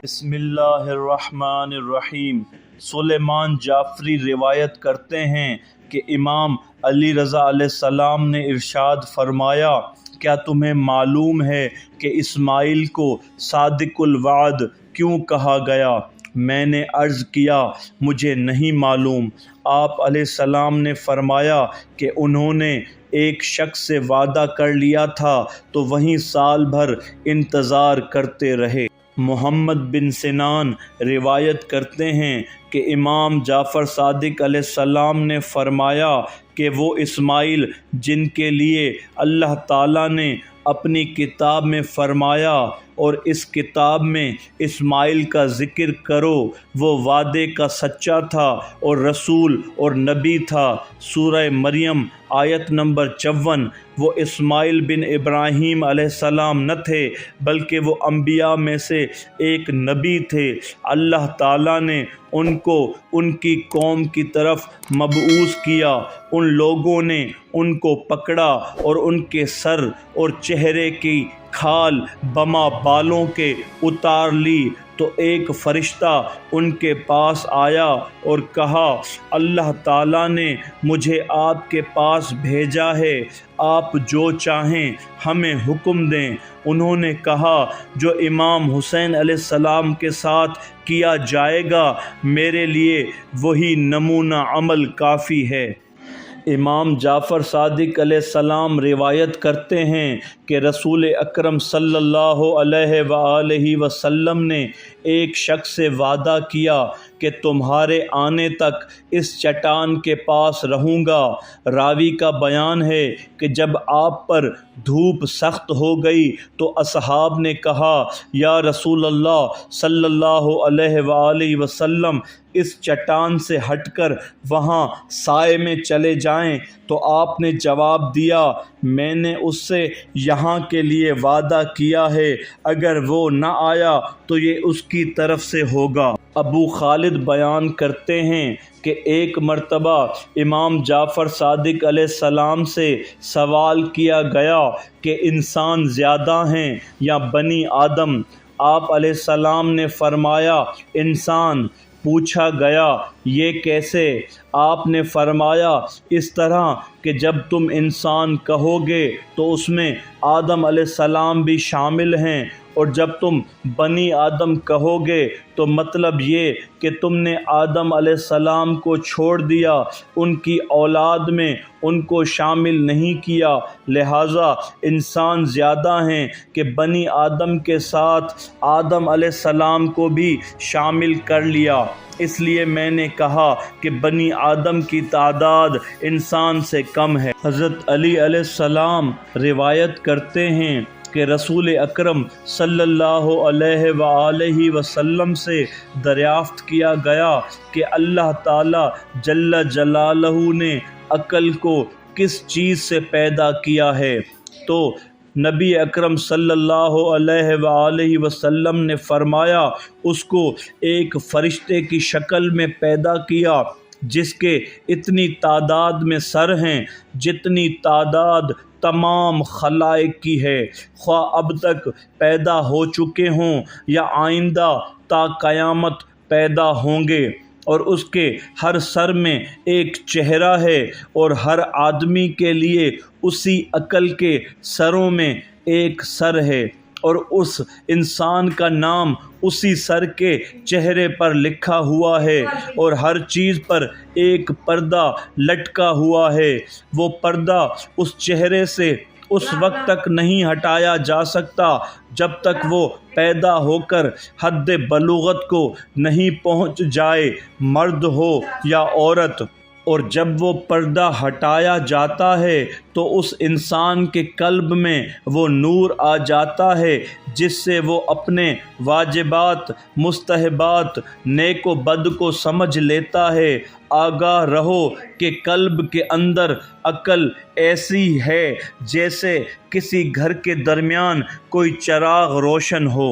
بسم اللہ الرحمن الرحیم۔ سلیمان جعفری روایت کرتے ہیں کہ امام علی رضا علیہ السلام نے ارشاد فرمایا، کیا تمہیں معلوم ہے کہ اسماعیل کو صادق الوعد کیوں کہا گیا؟ میں نے عرض کیا، مجھے نہیں معلوم۔ آپ علیہ السلام نے فرمایا کہ انہوں نے ایک شخص سے وعدہ کر لیا تھا تو وہیں سال بھر انتظار کرتے رہے۔ محمد بن سنان روایت کرتے ہیں کہ امام جعفر صادق علیہ السلام نے فرمایا کہ وہ اسماعیل جن کے لیے اللہ تعالیٰ نے اپنی کتاب میں فرمایا اور اس کتاب میں اسماعیل کا ذکر کرو، وہ وعدے کا سچا تھا اور رسول اور نبی تھا۔ سورہ مریم آیت نمبر 54۔ وہ اسماعیل بن ابراہیم علیہ السلام نہ تھے بلکہ وہ انبیاء میں سے ایک نبی تھے۔ اللہ تعالیٰ نے ان کو ان کی قوم کی طرف مبعوث کیا۔ ان لوگوں نے ان کو پکڑا اور ان کے سر اور چہرے کی کھال بما بالوں کے اتار لی تو ایک فرشتہ ان کے پاس آیا اور کہا، اللہ تعالیٰ نے مجھے آپ کے پاس بھیجا ہے، آپ جو چاہیں ہمیں حکم دیں۔ انہوں نے کہا، جو امام حسین علیہ السلام کے ساتھ کیا جائے گا میرے لیے وہی نمونہ عمل کافی ہے۔ امام جعفر صادق علیہ السلام روایت کرتے ہیں کہ رسول اکرم صلی اللہ علیہ وآلہ وسلم نے ایک شخص سے وعدہ کیا کہ تمہارے آنے تک اس چٹان کے پاس رہوں گا۔ راوی کا بیان ہے کہ جب آپ پر دھوپ سخت ہو گئی تو اصحاب نے کہا، یا رسول اللہ صلی اللہ علیہ وآلہ وسلم، اس چٹان سے ہٹ کر وہاں سائے میں چلے جائیں۔ تو آپ نے جواب دیا، میں نے اس سے یہاں کے لیے وعدہ کیا ہے، اگر وہ نہ آیا تو یہ اس کی طرف سے ہوگا۔ ابو خالد بیان کرتے ہیں کہ ایک مرتبہ امام جعفر صادق علیہ السلام سے سوال کیا گیا کہ انسان زیادہ ہیں یا بنی آدم؟ آپ علیہ السلام نے فرمایا، انسان۔ پوچھا گیا، یہ کیسے؟ آپ نے فرمایا، اس طرح کہ جب تم انسان کہو گے تو اس میں آدم علیہ السلام بھی شامل ہیں، اور جب تم بنی آدم کہو گے تو مطلب یہ کہ تم نے آدم علیہ السلام کو چھوڑ دیا، ان کی اولاد میں ان کو شامل نہیں کیا، لہٰذا انسان زیادہ ہیں کہ بنی آدم کے ساتھ آدم علیہ السلام کو بھی شامل کر لیا۔ اس لیے میں نے کہا کہ بنی آدم کی تعداد انسان سے کم ہے۔ حضرت علی علیہ السلام روایت کرتے ہیں کہ رسول اکرم صلی اللہ علیہ وآلہ وسلم سے دریافت کیا گیا کہ اللہ تعالی جل جلالہ نے عقل کو کس چیز سے پیدا کیا ہے؟ تو نبی اکرم صلی اللہ علیہ وآلہ وسلم نے فرمایا، اس کو ایک فرشتے کی شکل میں پیدا کیا جس کے اتنی تعداد میں سر ہیں جتنی تعداد تمام خلائق کی ہے، خواہ اب تک پیدا ہو چکے ہوں یا آئندہ تا قیامت پیدا ہوں گے، اور اس کے ہر سر میں ایک چہرہ ہے، اور ہر آدمی کے لیے اسی عقل کے سروں میں ایک سر ہے، اور اس انسان کا نام اسی سر کے چہرے پر لکھا ہوا ہے، اور ہر چیز پر ایک پردہ لٹکا ہوا ہے۔ وہ پردہ اس چہرے سے اس وقت تک نہیں ہٹایا جا سکتا جب تک وہ پیدا ہو کر حد بلوغت کو نہیں پہنچ جائے، مرد ہو یا عورت، اور جب وہ پردہ ہٹایا جاتا ہے تو اس انسان کے قلب میں وہ نور آ جاتا ہے جس سے وہ اپنے واجبات، مستحبات، نیک و بد کو سمجھ لیتا ہے۔ آگاہ رہو کہ قلب کے اندر عقل ایسی ہے جیسے کسی گھر کے درمیان کوئی چراغ روشن ہو۔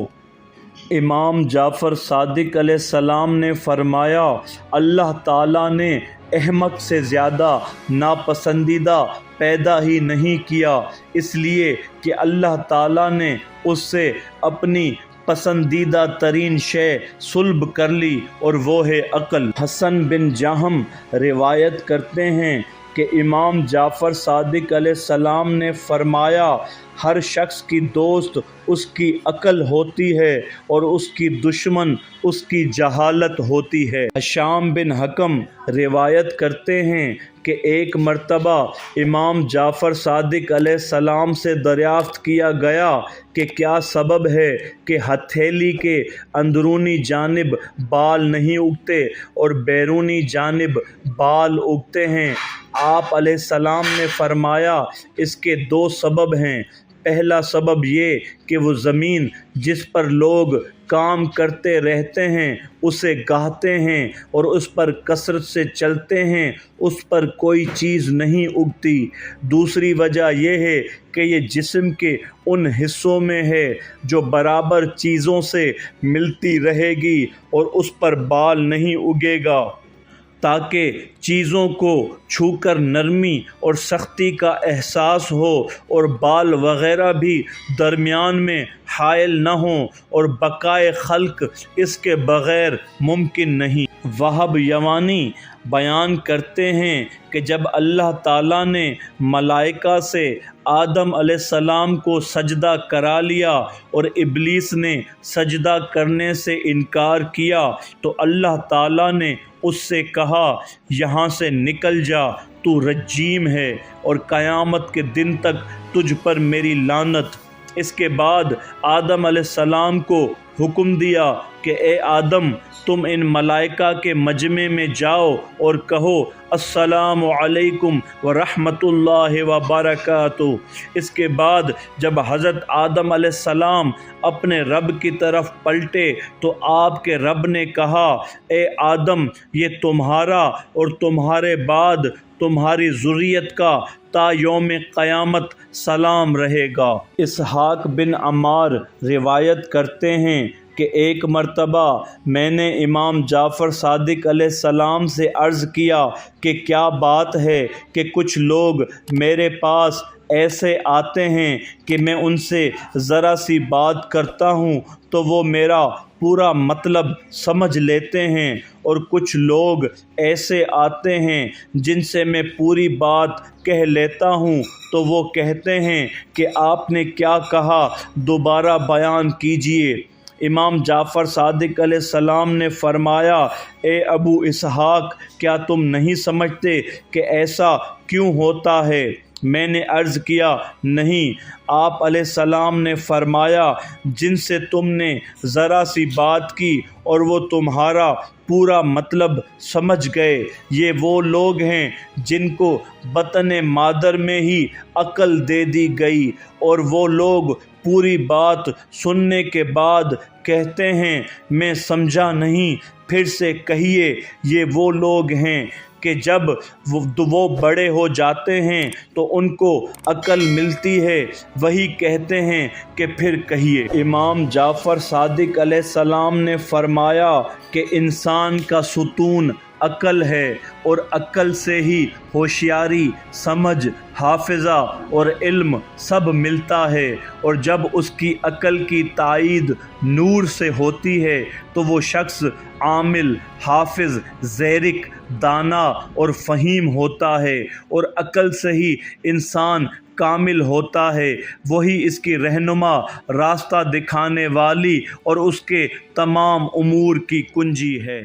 امام جعفر صادق علیہ السلام نے فرمایا، اللہ تعالیٰ نے احمق سے زیادہ ناپسندیدہ پیدا ہی نہیں کیا، اس لیے کہ اللہ تعالیٰ نے اس سے اپنی پسندیدہ ترین شے سلب کر لی اور وہ ہے عقل۔ حسن بن جہم روایت کرتے ہیں کہ امام جعفر صادق علیہ السلام نے فرمایا ہر شخص کی دوست اس کی عقل ہوتی ہے اور اس کی دشمن اس کی جہالت ہوتی ہے۔ ہشام بن حکم روایت کرتے ہیں کہ ایک مرتبہ امام جعفر صادق علیہ السلام سے دریافت کیا گیا کہ کیا سبب ہے کہ ہتھیلی کے اندرونی جانب بال نہیں اگتے اور بیرونی جانب بال اگتے ہیں؟ آپ علیہ السلام نے فرمایا اس کے دو سبب ہیں۔ پہلا سبب یہ کہ وہ زمین جس پر لوگ کام کرتے رہتے ہیں اسے گاہتے ہیں اور اس پر کثرت سے چلتے ہیں، اس پر کوئی چیز نہیں اگتی۔ دوسری وجہ یہ ہے کہ یہ جسم کے ان حصوں میں ہے جو برابر چیزوں سے ملتی رہے گی اور اس پر بال نہیں اگے گا، تاکہ چیزوں کو چھو کر نرمی اور سختی کا احساس ہو اور بال وغیرہ بھی درمیان میں حائل نہ ہوں، اور بقائے خلق اس کے بغیر ممکن نہیں۔ وہب یمانی بیان کرتے ہیں کہ جب اللہ تعالیٰ نے ملائکہ سے آدم علیہ السلام کو سجدہ کرا لیا اور ابلیس نے سجدہ کرنے سے انکار کیا تو اللہ تعالیٰ نے اس سے کہا یہاں سے نکل جا، تو رجیم ہے اور قیامت کے دن تک تجھ پر میری لعنت۔ اس کے بعد آدم علیہ السلام کو حکم دیا کہ اے آدم تم ان ملائکہ کے مجمع میں جاؤ اور کہو السلام علیکم ورحمۃ اللہ وبرکاتہ۔ اس کے بعد جب حضرت آدم علیہ السلام اپنے رب کی طرف پلٹے تو آپ کے رب نے کہا اے آدم یہ تمہارا اور تمہارے بعد تمہاری ذریت کا تا یوم قیامت سلام رہے گا۔ اسحاق بن عمار روایت کرتے ہیں کہ ایک مرتبہ میں نے امام جعفر صادق علیہ السلام سے عرض کیا کہ کیا بات ہے کہ کچھ لوگ میرے پاس ایسے آتے ہیں کہ میں ان سے ذرا سی بات کرتا ہوں تو وہ میرا پورا مطلب سمجھ لیتے ہیں، اور کچھ لوگ ایسے آتے ہیں جن سے میں پوری بات کہہ لیتا ہوں تو وہ کہتے ہیں کہ آپ نے کیا کہا دوبارہ بیان کیجیے۔ امام جعفر صادق علیہ السلام نے فرمایا اے ابو اسحاق کیا تم نہیں سمجھتے کہ ایسا کیوں ہوتا ہے؟ میں نے عرض کیا نہیں۔ آپ علیہ السلام نے فرمایا جن سے تم نے ذرا سی بات کی اور وہ تمہارا پورا مطلب سمجھ گئے، یہ وہ لوگ ہیں جن کو بطن مادر میں ہی عقل دے دی گئی، اور وہ لوگ پوری بات سننے کے بعد کہتے ہیں میں سمجھا نہیں، پھر سے کہیے۔ یہ وہ لوگ ہیں کہ جب وہ بڑے ہو جاتے ہیں تو ان کو عقل ملتی ہے، وہی کہتے ہیں کہ پھر کہیے۔ امام جعفر صادق علیہ السلام نے فرمایا کہ انسان کا ستون عقل ہے، اور عقل سے ہی ہوشیاری، سمجھ، حافظہ اور علم سب ملتا ہے، اور جب اس کی عقل کی تائید نور سے ہوتی ہے تو وہ شخص عامل، حافظ، زیرک، دانا اور فہیم ہوتا ہے، اور عقل سے ہی انسان کامل ہوتا ہے، وہی اس کی رہنما، راستہ دکھانے والی اور اس کے تمام امور کی کنجی ہے۔